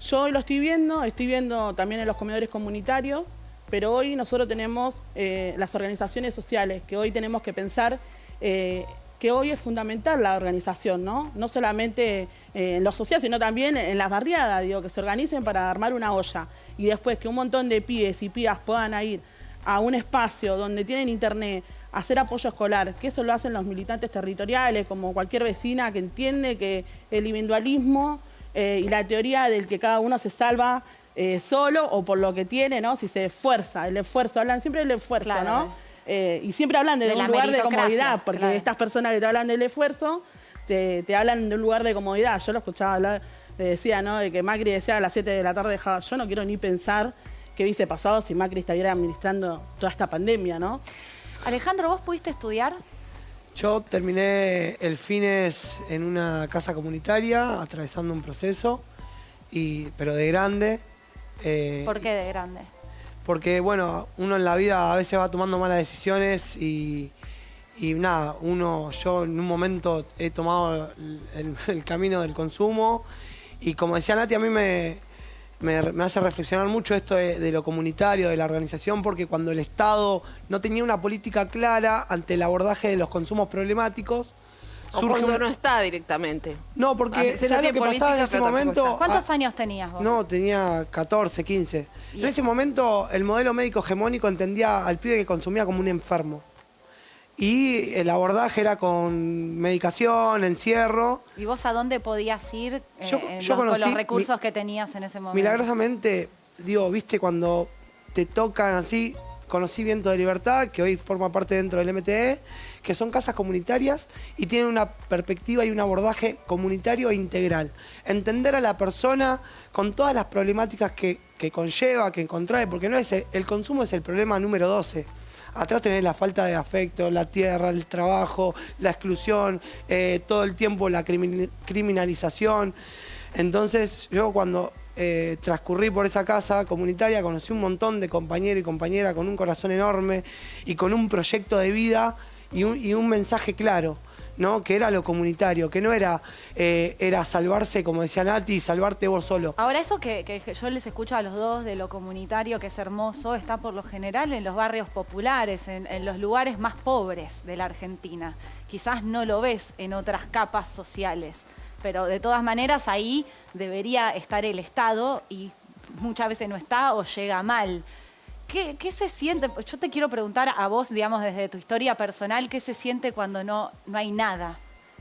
Yo hoy lo estoy viendo también en los comedores comunitarios, pero hoy nosotros tenemos las organizaciones sociales, que hoy tenemos que pensar que hoy es fundamental la organización, ¿no? No solamente en lo social, sino también en las barriadas, digo, que se organicen para armar una olla y después que un montón de pibes y pibas puedan ir a un espacio donde tienen internet, a hacer apoyo escolar, que eso lo hacen los militantes territoriales, como cualquier vecina que entiende que el individualismo y la teoría del que cada uno se salva solo o por lo que tiene, ¿no? Si se esfuerza, el esfuerzo, hablan siempre del esfuerzo, claro, ¿no? Y siempre hablan de un lugar de comodidad, porque claro. Estas personas que te hablan del esfuerzo, te hablan de un lugar de comodidad. Yo lo escuchaba hablar, decía, ¿no? De que Macri decía a las 7 de la tarde, yo no quiero ni pensar qué hubiese pasado si Macri estuviera administrando toda esta pandemia, ¿no? Alejandro, ¿vos pudiste estudiar? Yo terminé el fines en una casa comunitaria, atravesando un proceso, pero de grande. ¿Por qué de grande? Porque, bueno, uno en la vida a veces va tomando malas decisiones y nada, yo en un momento he tomado el camino del consumo y como decía Nati, a mí me hace reflexionar mucho esto de lo comunitario, de la organización, porque cuando el Estado no tenía una política clara ante el abordaje de los consumos problemáticos, o cuando no está directamente. No, porque ¿sabes lo que pasaba en ese momento? ¿Cuántos años tenías vos? No, tenía 14, 15. En ese momento el modelo médico hegemónico entendía al pibe que consumía como un enfermo. Y el abordaje era con medicación, encierro. ¿Y vos a dónde podías ir con los recursos que tenías en ese momento? Milagrosamente, digo, viste, cuando te tocan así, conocí Viento de Libertad, que hoy forma parte dentro del MTE, que son casas comunitarias y tienen una perspectiva y un abordaje comunitario e integral. Entender a la persona con todas las problemáticas que conlleva, que contrae, porque no es el consumo es el problema número 12. Atrás tenés la falta de afecto, la tierra, el trabajo, la exclusión, todo el tiempo la criminalización. Entonces, yo cuando transcurrí por esa casa comunitaria, conocí un montón de compañeros y compañeras con un corazón enorme y con un proyecto de vida y un mensaje claro, ¿no? Que era lo comunitario, que no era salvarse, como decía Nati, salvarte vos solo. Ahora, eso que yo les escucho a los dos de lo comunitario, que es hermoso, está por lo general en los barrios populares, en los lugares más pobres de la Argentina. Quizás no lo ves en otras capas sociales, pero de todas maneras ahí debería estar el Estado y muchas veces no está o llega mal. ¿Qué se siente? Yo te quiero preguntar a vos, digamos, desde tu historia personal, ¿qué se siente cuando no hay nada?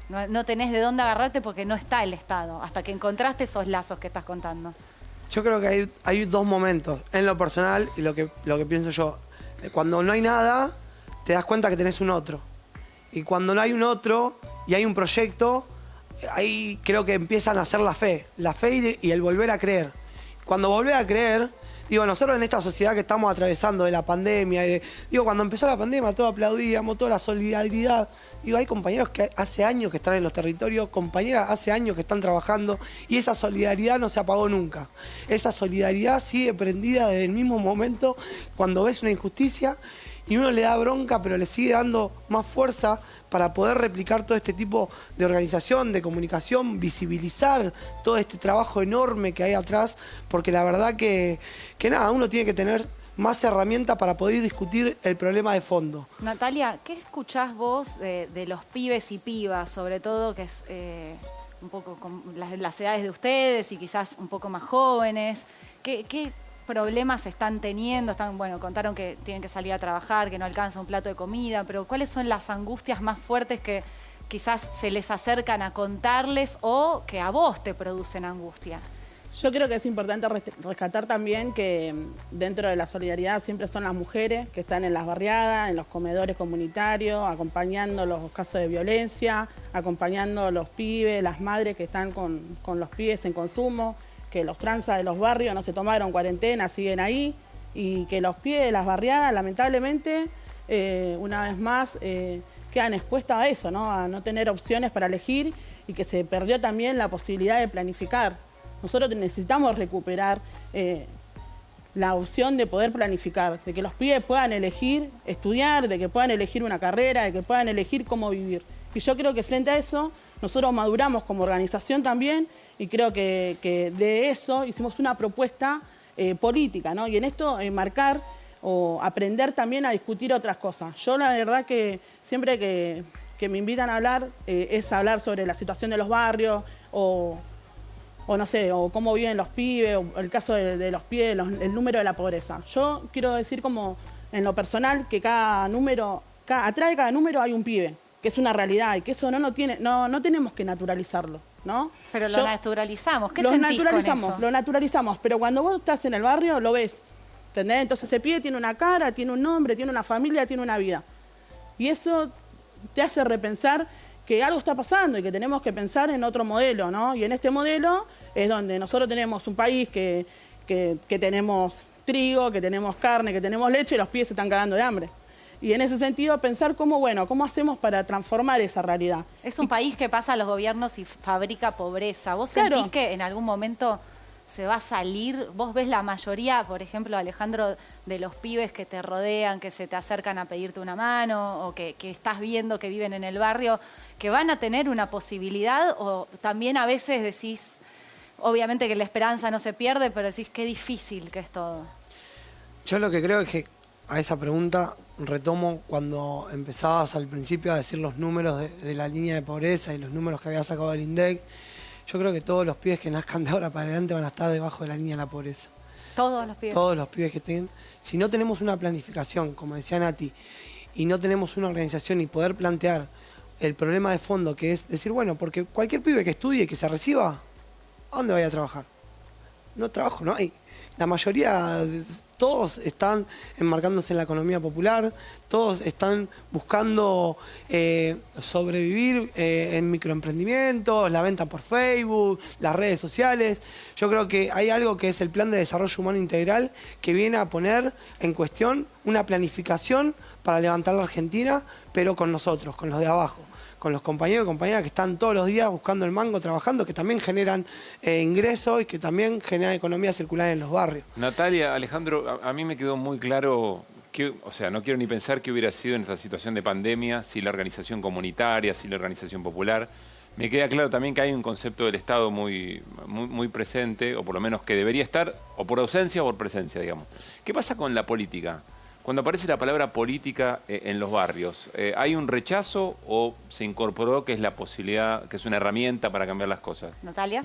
No tenés de dónde agarrarte porque no está el Estado, hasta que encontraste esos lazos que estás contando. Yo creo que hay dos momentos, en lo personal y lo que pienso yo. Cuando no hay nada, te das cuenta que tenés un otro. Y cuando no hay un otro y hay un proyecto, ahí creo que empiezan a hacer la fe y el volver a creer. Cuando volvés a creer, digo, nosotros en esta sociedad que estamos atravesando de la pandemia, cuando empezó la pandemia todos aplaudíamos, toda la solidaridad. Digo, hay compañeros que hace años que están en los territorios, compañeras hace años que están trabajando y esa solidaridad no se apagó nunca. Esa solidaridad sigue prendida desde el mismo momento cuando ves una injusticia y uno le da bronca, pero le sigue dando más fuerza para poder replicar todo este tipo de organización, de comunicación, visibilizar todo este trabajo enorme que hay atrás, porque la verdad que nada, uno tiene que tener más herramientas para poder discutir el problema de fondo. Natalia, ¿qué escuchás vos de los pibes y pibas, sobre todo, que es un poco con las edades de ustedes y quizás un poco más jóvenes. ¿Qué problemas están teniendo? Contaron que tienen que salir a trabajar, que no alcanza un plato de comida, pero ¿cuáles son las angustias más fuertes que quizás se les acercan a contarles o que a vos te producen angustia? Yo creo que es importante rescatar también que dentro de la solidaridad siempre son las mujeres que están en las barriadas, en los comedores comunitarios, acompañando los casos de violencia, acompañando a los pibes, las madres que están con los pibes en consumo, que los transas de los barrios no se tomaron cuarentena, siguen ahí, y que los pibes de las barriadas, lamentablemente, una vez más, quedan expuestos a eso, ¿no? A no tener opciones para elegir y que se perdió también la posibilidad de planificar. Nosotros necesitamos recuperar la opción de poder planificar, de que los pibes puedan elegir estudiar, de que puedan elegir una carrera, de que puedan elegir cómo vivir. Y yo creo que frente a eso, nosotros maduramos como organización también y creo que de eso hicimos una propuesta política, ¿no? Y en esto marcar o aprender también a discutir otras cosas. Yo la verdad que siempre que me invitan a hablar es hablar sobre la situación de los barrios o no sé, o cómo viven los pibes, o el caso de los pibes, el número de la pobreza. Yo quiero decir como en lo personal que cada número, atrás de cada número hay un pibe, que es una realidad y que eso no tenemos que naturalizarlo, ¿no? Pero lo naturalizamos, ¿qué sentís con eso? Lo naturalizamos, pero cuando vos estás en el barrio lo ves, ¿entendés? Entonces ese pibe tiene una cara, tiene un nombre, tiene una familia, tiene una vida. Y eso te hace repensar que algo está pasando y que tenemos que pensar en otro modelo, ¿no? Y en este modelo es donde nosotros tenemos un país que tenemos trigo, que tenemos carne, que tenemos leche y los pibes se están cagando de hambre. Y en ese sentido pensar cómo hacemos para transformar esa realidad. Es un país que pasa a los gobiernos y fabrica pobreza. ¿Vos sentís que en algún momento se va a salir? ¿Vos ves la mayoría, por ejemplo, Alejandro, de los pibes que te rodean, que se te acercan a pedirte una mano o que estás viendo que viven en el barrio, que van a tener una posibilidad? O también a veces decís, obviamente que la esperanza no se pierde, pero decís qué difícil que es todo. Yo lo que creo es que a esa pregunta retomo cuando empezabas al principio a decir los números de la línea de pobreza y los números que había sacado el INDEC. Yo creo que todos los pibes que nazcan de ahora para adelante van a estar debajo de la línea de la pobreza. ¿Todos los pibes? Todos los pibes que tengan. Si no tenemos una planificación, como decía Nati, y no tenemos una organización y poder plantear el problema de fondo, que es decir, bueno, porque cualquier pibe que estudie y que se reciba, ¿a dónde vaya a trabajar? No trabajo, no hay. La mayoría, todos están enmarcándose en la economía popular, todos están buscando sobrevivir en microemprendimientos, la venta por Facebook, las redes sociales. Yo creo que hay algo que es el Plan de Desarrollo Humano Integral que viene a poner en cuestión una planificación para levantar la Argentina, pero con nosotros, con los de abajo, con los compañeros y compañeras que están todos los días buscando el mango, trabajando, que también generan ingresos y que también generan economía circular en los barrios. Natalia, Alejandro, a mí me quedó muy claro que, o sea, no quiero ni pensar qué hubiera sido en esta situación de pandemia, si la organización comunitaria, si la organización popular. Me queda claro también que hay un concepto del Estado muy presente, o por lo menos que debería estar, o por ausencia o por presencia, digamos. ¿Qué pasa con la política? Cuando aparece la palabra política en los barrios, ¿hay un rechazo o se incorporó que es la posibilidad, que es una herramienta para cambiar las cosas? Natalia.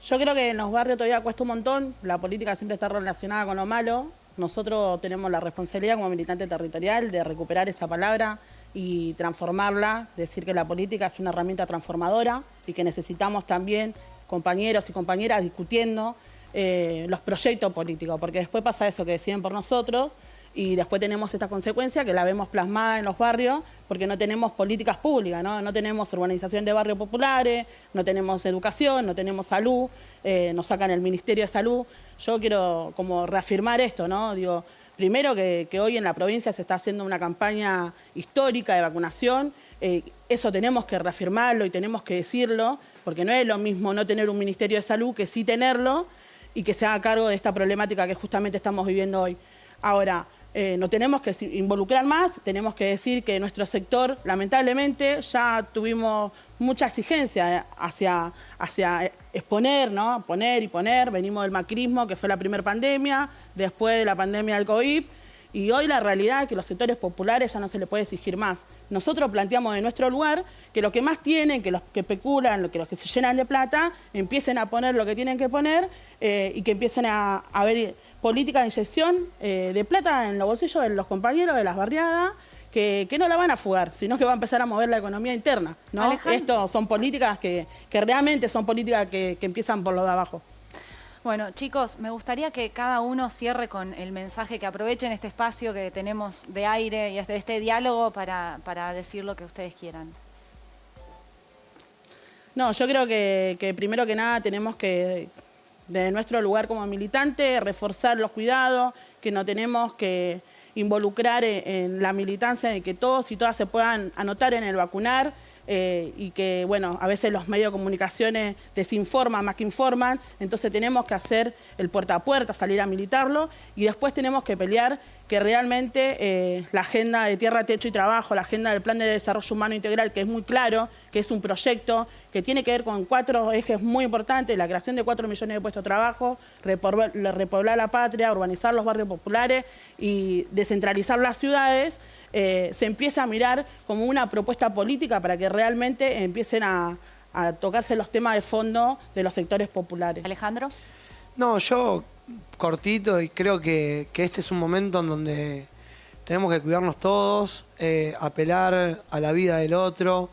Yo creo que en los barrios todavía cuesta un montón, la política siempre está relacionada con lo malo. Nosotros tenemos la responsabilidad como militante territorial de recuperar esa palabra y transformarla, decir que la política es una herramienta transformadora y que necesitamos también compañeros y compañeras discutiendo los proyectos políticos, porque después pasa eso que deciden por nosotros. Y después tenemos esta consecuencia que la vemos plasmada en los barrios porque no tenemos políticas públicas, ¿no? No tenemos organización de barrios populares, no tenemos educación, no tenemos salud, nos sacan el Ministerio de Salud. Yo quiero como reafirmar esto, ¿no? Digo, primero que hoy en la provincia se está haciendo una campaña histórica de vacunación, eso tenemos que reafirmarlo y tenemos que decirlo, porque no es lo mismo no tener un Ministerio de Salud que sí tenerlo y que se haga cargo de esta problemática que justamente estamos viviendo hoy. Ahora, no tenemos que involucrar más, tenemos que decir que nuestro sector, lamentablemente, ya tuvimos mucha exigencia hacia exponer, ¿no? Poner y poner. Venimos del macrismo, que fue la primera pandemia, después de la pandemia del COVID, Y hoy la realidad es que los sectores populares ya no se les puede exigir más. Nosotros planteamos de nuestro lugar que los que más tienen, que los que especulan, que los que se llenan de plata, empiecen a poner lo que tienen que poner y que empiecen a haber políticas de inyección de plata en los bolsillos de los compañeros de las barriadas, que no la van a fugar, sino que va a empezar a mover la economía interna, ¿no? Esto son políticas que realmente son políticas que empiezan por lo de abajo. Bueno, chicos, me gustaría que cada uno cierre con el mensaje, que aprovechen este espacio que tenemos de aire y este diálogo para decir lo que ustedes quieran. No, yo creo que primero que nada tenemos que, de nuestro lugar como militante, reforzar los cuidados, que no tenemos que involucrar en la militancia de que todos y todas se puedan anotar en el vacunar. Y que, bueno, a veces los medios de comunicaciones desinforman más que informan, entonces tenemos que hacer el puerta a puerta, salir a militarlo, y después tenemos que pelear que realmente la agenda de tierra, techo y trabajo, la agenda del Plan de Desarrollo Humano Integral, que es muy claro, que es un proyecto que tiene que ver con 4 ejes muy importantes: la creación de 4 millones de puestos de trabajo, repoblar la patria, urbanizar los barrios populares y descentralizar las ciudades. Se empieza a mirar como una propuesta política para que realmente empiecen a tocarse los temas de fondo de los sectores populares. Alejandro. No, yo cortito, y creo que este es un momento en donde tenemos que cuidarnos todos, apelar a la vida del otro,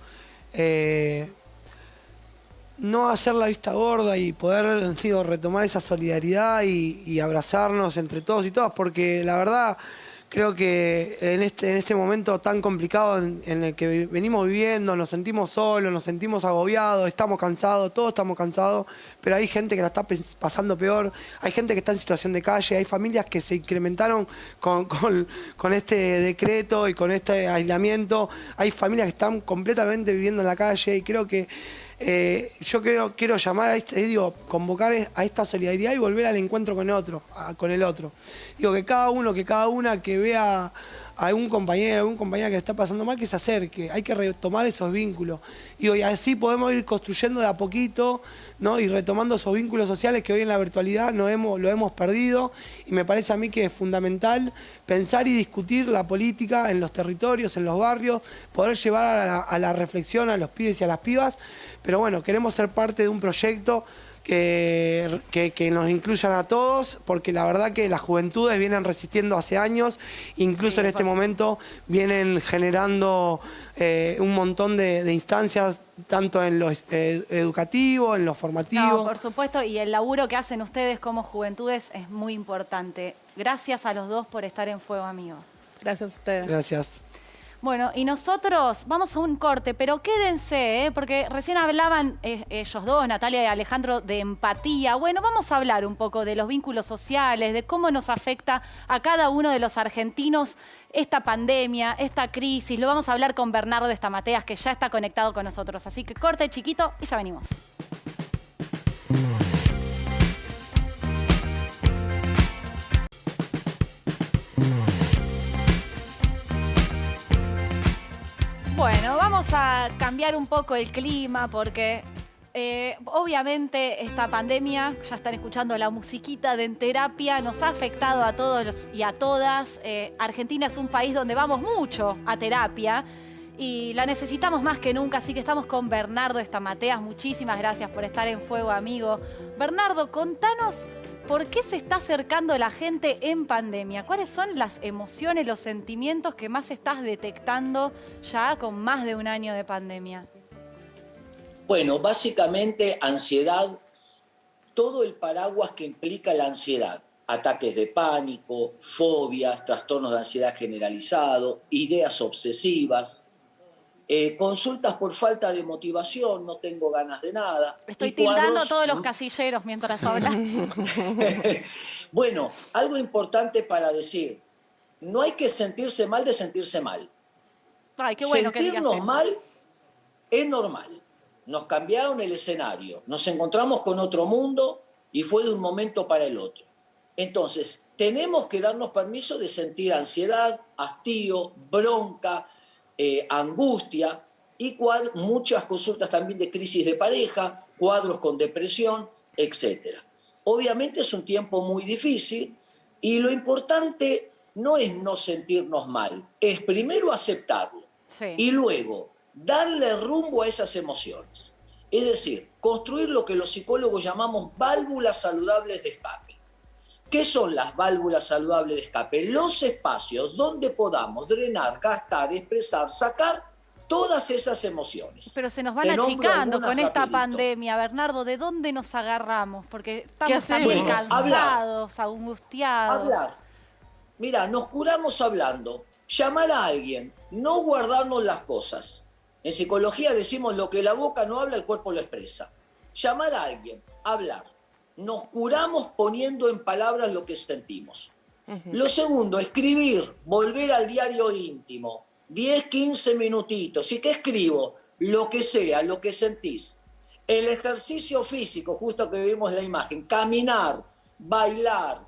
no hacer la vista gorda y poder, digo, retomar esa solidaridad y abrazarnos entre todos y todas, porque la verdad creo que en este momento tan complicado en el que venimos viviendo, nos sentimos solos, nos sentimos agobiados, estamos cansados, todos estamos cansados, pero hay gente que la está pasando peor, hay gente que está en situación de calle, hay familias que se incrementaron con este decreto y con este aislamiento, hay familias que están completamente viviendo en la calle, y creo que yo quiero llamar a convocar a esta solidaridad y volver al encuentro con el otro. Digo, que cada uno, que cada una que vea a algún compañero, alguna compañera que está pasando mal, que se acerque. Hay que retomar esos vínculos. Digo, y así podemos ir construyendo de a poquito, ¿no? Y retomando esos vínculos sociales que hoy en la virtualidad lo hemos perdido. Y me parece a mí que es fundamental pensar y discutir la política en los territorios, en los barrios, poder llevar a la reflexión a los pibes y a las pibas. Pero bueno, queremos ser parte de un proyecto que nos incluyan a todos, porque la verdad que las juventudes vienen resistiendo hace años, incluso en este momento vienen generando un montón de instancias, tanto en lo educativo, en lo formativo. No, por supuesto, y el laburo que hacen ustedes como juventudes es muy importante. Gracias a los dos por estar en Fuego Amigo. Gracias a ustedes. Gracias. Bueno, y nosotros vamos a un corte, pero quédense, porque recién hablaban ellos dos, Natalia y Alejandro, de empatía. Bueno, vamos a hablar un poco de los vínculos sociales, de cómo nos afecta a cada uno de los argentinos esta pandemia, esta crisis. Lo vamos a hablar con Bernardo de Estamateas, que ya está conectado con nosotros. Así que corte, chiquito, y ya venimos. Bueno, vamos a cambiar un poco el clima porque obviamente esta pandemia, ya están escuchando la musiquita de En Terapia, nos ha afectado a todos y a todas. Argentina es un país donde vamos mucho a terapia y la necesitamos más que nunca, así que estamos con Bernardo Estamateas. Muchísimas gracias por estar en Fuego Amigo. Bernardo, contanos ¿por qué se está acercando la gente en pandemia? ¿Cuáles son las emociones, los sentimientos que más estás detectando ya con más de un año de pandemia? Bueno, básicamente ansiedad, todo el paraguas que implica la ansiedad. Ataques de pánico, fobias, trastornos de ansiedad generalizado, ideas obsesivas, consultas por falta de motivación, no tengo ganas de nada. Estoy tildando a todos los casilleros mientras hablas. Bueno, algo importante para decir, no hay que sentirse mal de sentirse mal. Ay, qué bueno que digas eso. Sentirnos mal es normal. Nos cambiaron el escenario, nos encontramos con otro mundo y fue de un momento para el otro. Entonces, tenemos que darnos permiso de sentir ansiedad, hastío, bronca, angustia y muchas consultas también de crisis de pareja, cuadros con depresión, etc. Obviamente es un tiempo muy difícil y lo importante no es no sentirnos mal, es primero aceptarlo y luego darle rumbo a esas emociones. Es decir, construir lo que los psicólogos llamamos válvulas saludables de escape. ¿Qué son las válvulas saludables de escape? Los espacios donde podamos drenar, gastar, expresar, sacar todas esas emociones. Pero se nos van achicando con esta pandemia, Bernardo. ¿De dónde nos agarramos? Porque estamos también cansados, angustiados. Hablar. Mira, nos curamos hablando. Llamar a alguien, no guardarnos las cosas. En psicología decimos lo que la boca no habla, el cuerpo lo expresa. Llamar a alguien, hablar. Nos curamos poniendo en palabras lo que sentimos. Lo segundo, escribir, volver al diario íntimo. 10, 15 minutitos. ¿Y qué escribo? Lo que sea, lo que sentís. El ejercicio físico, justo que vimos la imagen, caminar, bailar,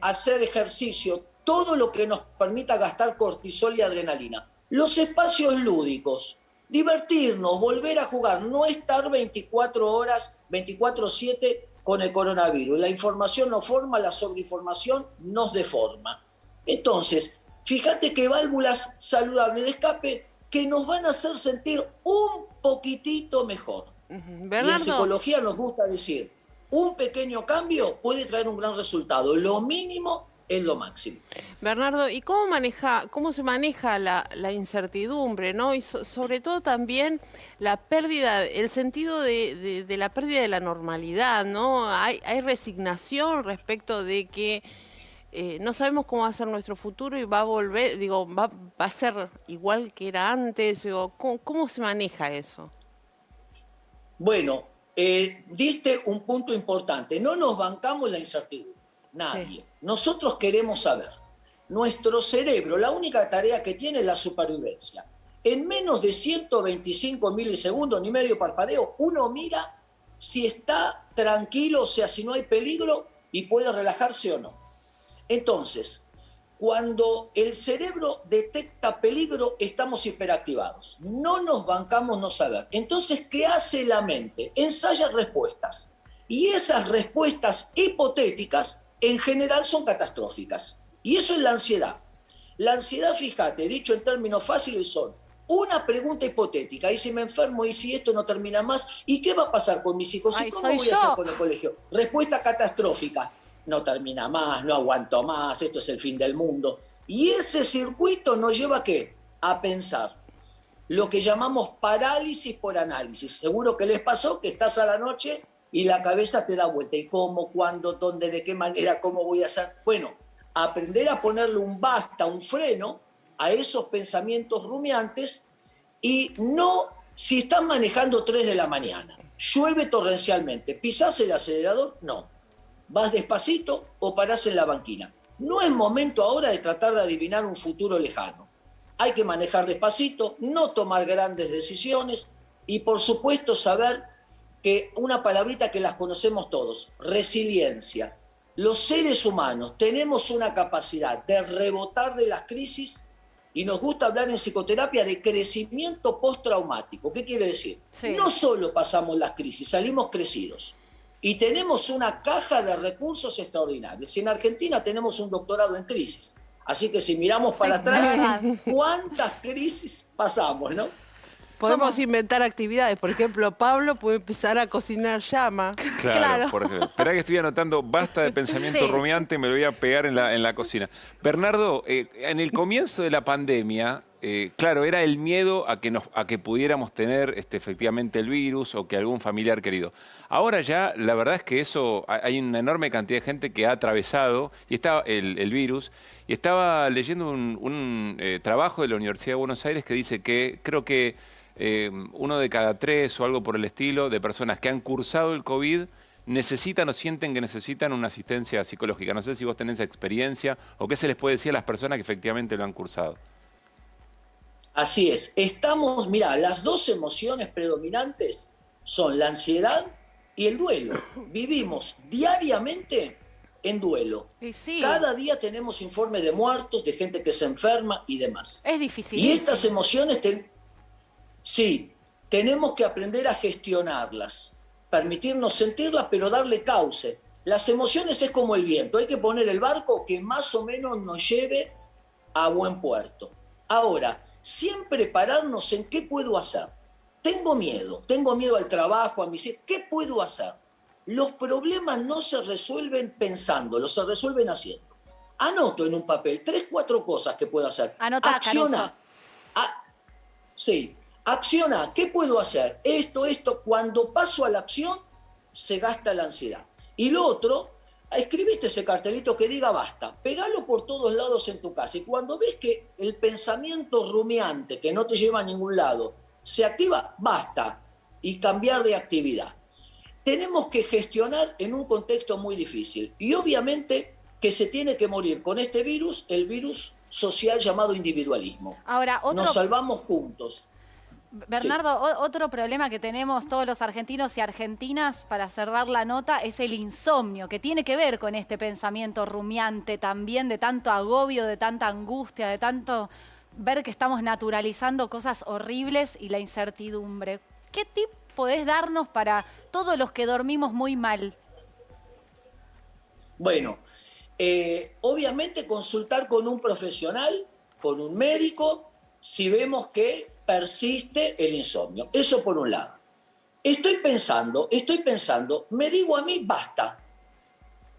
hacer ejercicio, todo lo que nos permita gastar cortisol y adrenalina. Los espacios lúdicos, divertirnos, volver a jugar, no estar 24 horas, 24/7 con el coronavirus. La información nos forma, la sobreinformación nos deforma. Entonces, fíjate que válvulas saludables de escape que nos van a hacer sentir un poquitito mejor. Y en psicología nos gusta decir, un pequeño cambio puede traer un gran resultado. Lo mínimo es lo máximo. Bernardo, ¿y cómo se maneja la incertidumbre, ¿no? Y sobre todo también la pérdida, el sentido de la pérdida de la normalidad, ¿no? Hay resignación respecto de que no sabemos cómo va a ser nuestro futuro y va a volver, va a ser igual que era antes. ¿Cómo se maneja eso? Bueno, diste un punto importante. No nos bancamos la incertidumbre, nadie. Sí. Nosotros queremos saber. Nuestro cerebro, la única tarea que tiene es la supervivencia. En menos de 125 milisegundos, ni medio parpadeo, uno mira si está tranquilo, o sea, si no hay peligro y puede relajarse o no. Entonces, cuando el cerebro detecta peligro, estamos hiperactivados. No nos bancamos no saber. Entonces, ¿qué hace la mente? Ensaya respuestas. Y esas respuestas hipotéticas, en general, son catastróficas. Y eso es la ansiedad. La ansiedad, fíjate, dicho en términos fáciles, son una pregunta hipotética. ¿Y si me enfermo? ¿Y si esto no termina más? ¿Y qué va a pasar con mis hijos? ¿Y cómo voy a hacer con el colegio? Respuesta catastrófica. No termina más, no aguanto más, esto es el fin del mundo. Y ese circuito nos lleva ¿a qué? A pensar. Lo que llamamos parálisis por análisis. Seguro que les pasó que estás a la noche y la cabeza te da vuelta. ¿Y cómo, cuándo, dónde, de qué manera, cómo voy a hacer? Bueno, aprender a ponerle un basta, un freno a esos pensamientos rumiantes y no, si estás manejando 3 de la mañana, llueve torrencialmente, ¿pisás el acelerador? No. ¿Vas despacito o parás en la banquina? No es momento ahora de tratar de adivinar un futuro lejano. Hay que manejar despacito, no tomar grandes decisiones y, por supuesto, saber que una palabrita que las conocemos todos, resiliencia. Los seres humanos tenemos una capacidad de rebotar de las crisis y nos gusta hablar en psicoterapia de crecimiento postraumático. ¿Qué quiere decir? Sí. No solo pasamos las crisis, salimos crecidos. Y tenemos una caja de recursos extraordinarios. En Argentina tenemos un doctorado en crisis. Así que si miramos para atrás, ¿cuántas crisis pasamos, no? Podemos inventar actividades. Por ejemplo, Pablo puede empezar a cocinar llama. Claro. Por ejemplo. Esperá que estoy anotando, basta de pensamiento rumiante, me lo voy a pegar en la cocina. Bernardo, en el comienzo de la pandemia, claro, era el miedo a que pudiéramos tener efectivamente el virus o que algún familiar querido. Ahora ya, la verdad es que eso, hay una enorme cantidad de gente que ha atravesado y está el virus. Y estaba leyendo un trabajo de la Universidad de Buenos Aires que dice que, creo que 1 de cada 3 o algo por el estilo de personas que han cursado el COVID necesitan o sienten que necesitan una asistencia psicológica. No sé si vos tenés esa experiencia o qué se les puede decir a las personas que efectivamente lo han cursado. Así es. Mirá, las 2 emociones predominantes son la ansiedad y el duelo. Vivimos diariamente en duelo. Sí. Cada día tenemos informes de muertos, de gente que se enferma y demás. Es difícil. Y estas emociones, sí, tenemos que aprender a gestionarlas, permitirnos sentirlas, pero darle cauce. Las emociones es como el viento, hay que poner el barco que más o menos nos lleve a buen puerto. Ahora, siempre pararnos en qué puedo hacer. Tengo miedo al trabajo, a mis hijos, ¿qué puedo hacer? Los problemas no se resuelven pensándolo, se resuelven haciendo. Anoto en un papel 3, 4 cosas que puedo hacer. Anota, acciona. Sí, acciona. ¿Qué puedo hacer? Esto. Cuando paso a la acción, se gasta la ansiedad. Y lo otro, escribiste ese cartelito que diga basta. Pegalo por todos lados en tu casa. Y cuando ves que el pensamiento rumiante, que no te lleva a ningún lado, se activa, basta. Y cambiar de actividad. Tenemos que gestionar en un contexto muy difícil. Y obviamente que se tiene que morir con este virus, el virus social llamado individualismo. Ahora, nos salvamos juntos. Bernardo, sí. Otro problema que tenemos todos los argentinos y argentinas para cerrar la nota es el insomnio, que tiene que ver con este pensamiento rumiante también, de tanto agobio, de tanta angustia, de tanto ver que estamos naturalizando cosas horribles y la incertidumbre. ¿Qué tip podés darnos para todos los que dormimos muy mal? Bueno, obviamente consultar con un profesional, con un médico, si vemos que persiste el insomnio. Eso por un lado. Estoy pensando, me digo a mí basta.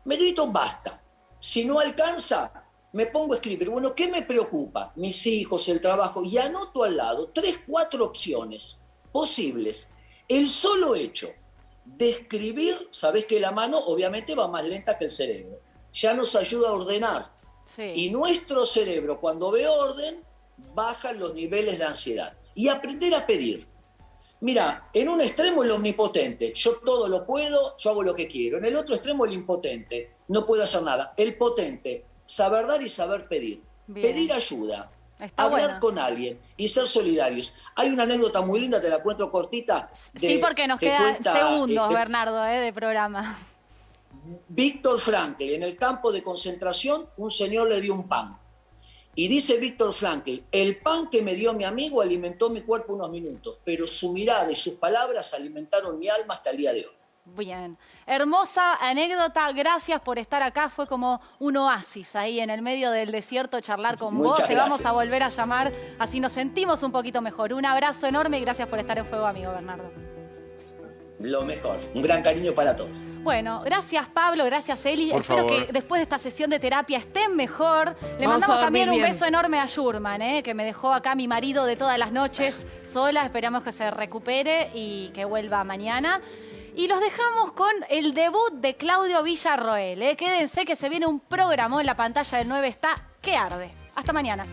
Me grito basta. Si no alcanza, me pongo a escribir. Bueno, ¿qué me preocupa? Mis hijos, el trabajo. Y anoto al lado 3, 4 opciones posibles. El solo hecho de escribir, sabés que la mano obviamente va más lenta que el cerebro. Ya nos ayuda a ordenar. Sí. Y nuestro cerebro, cuando ve orden, baja los niveles de ansiedad. Y aprender a pedir. Mira, en un extremo el omnipotente, yo todo lo puedo, yo hago lo que quiero. En el otro extremo el impotente, no puedo hacer nada. El potente, saber dar y saber pedir. Bien. Pedir ayuda, hablar con alguien y ser solidarios. Hay una anécdota muy linda, te la cuento cortita. Sí, porque nos quedan segundos, Bernardo, de programa. Víctor Frankl, en el campo de concentración, un señor le dio un pan. Y dice Víctor Frankl, el pan que me dio mi amigo alimentó mi cuerpo unos minutos, pero su mirada y sus palabras alimentaron mi alma hasta el día de hoy. Bien, hermosa anécdota, gracias por estar acá, fue como un oasis ahí en el medio del desierto charlar con vos. Te vamos a volver a llamar, así nos sentimos un poquito mejor. Un abrazo enorme y gracias por estar en Fuego Amigo, Bernardo. Lo mejor, un gran cariño para todos. Bueno, gracias Pablo, gracias Eli. Espero que después de esta sesión de terapia estén mejor. Le mandamos también un beso enorme a Yurman, que me dejó acá mi marido de todas las noches sola. Esperamos que se recupere y que vuelva mañana. Y los dejamos con el debut de Claudio Villarroel. Quédense que se viene un programa en la pantalla del 9 está que arde. Hasta mañana.